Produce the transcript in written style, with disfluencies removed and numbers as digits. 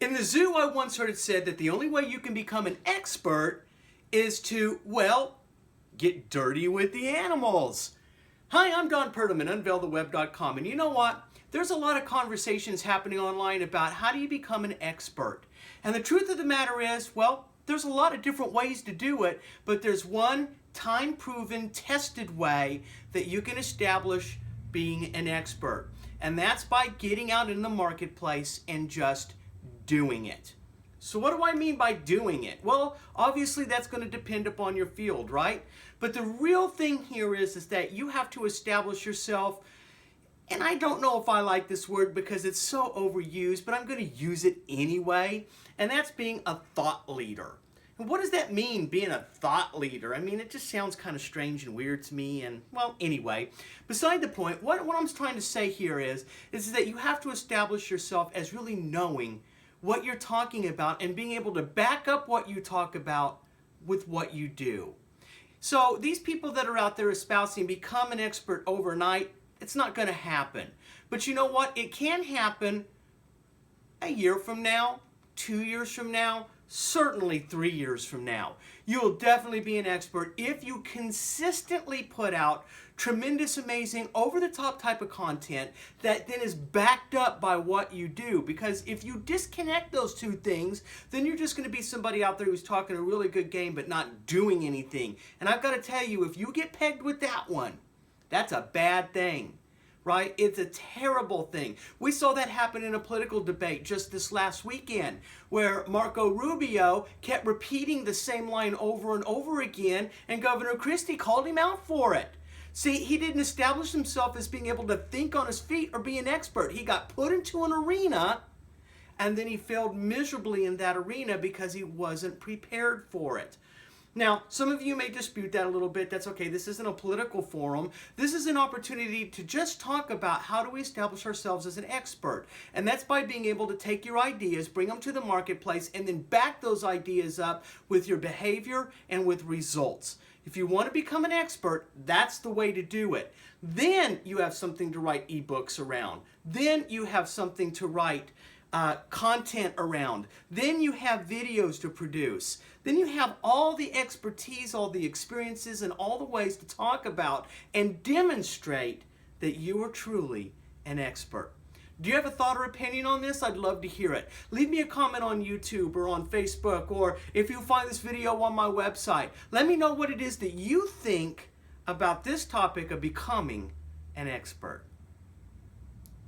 In the zoo, I once heard it said that the only way you can become an expert is to, well, get dirty with the animals. Hi, I'm Don Perlman, UnveilTheWeb.com, and you know what? There's a lot of conversations happening online about how do you become an expert. And the truth of the matter is, well, there's a lot of different ways to do it, but there's one time-proven, tested way that you can establish being an expert. And that's by getting out in the marketplace and just doing it. So what do I mean by doing it? Well, obviously that's going to depend upon your field, right? But the real thing here is that you have to establish yourself, and I don't know if I like this word because it's so overused, but I'm going to use it anyway, and that's being a thought leader. And what does that mean, being a thought leader? I mean, it just sounds kind of strange and weird to me, and well, anyway. Beside the point, what I'm trying to say here is that you have to establish yourself as really knowing what you're talking about and being able to back up what you talk about with what you do. So these people that are out there espousing become an expert overnight, it's not going to happen. But you know what? It can happen a year from now, 2 years from now, certainly 3 years from now. You will definitely be an expert if you consistently put out tremendous, amazing, over-the-top type of content that then is backed up by what you do. Because if you disconnect those two things, then you're just going to be somebody out there who's talking a really good game but not doing anything. And I've got to tell you, if you get pegged with that one, that's a bad thing. Right? It's a terrible thing. We saw that happen in a political debate just this last weekend where Marco Rubio kept repeating the same line over and over again, and Governor Christie called him out for it. See, he didn't establish himself as being able to think on his feet or be an expert. He got put into an arena, and then he failed miserably in that arena because he wasn't prepared for it. Now, some of you may dispute that a little bit. That's okay. This isn't a political forum. This is an opportunity to just talk about how do we establish ourselves as an expert. And that's by being able to take your ideas, bring them to the marketplace, and then back those ideas up with your behavior and with results. If you want to become an expert, that's the way to do it. Then you have something to write ebooks around. Then you have something to write content around. Then you have videos to produce. Then you have all the expertise, all the experiences, and all the ways to talk about and demonstrate that you are truly an expert. Do you have a thought or opinion on this? I'd love to hear it. Leave me a comment on YouTube or on Facebook, or if you find this video on my website, let me know what it is that you think about this topic of becoming an expert.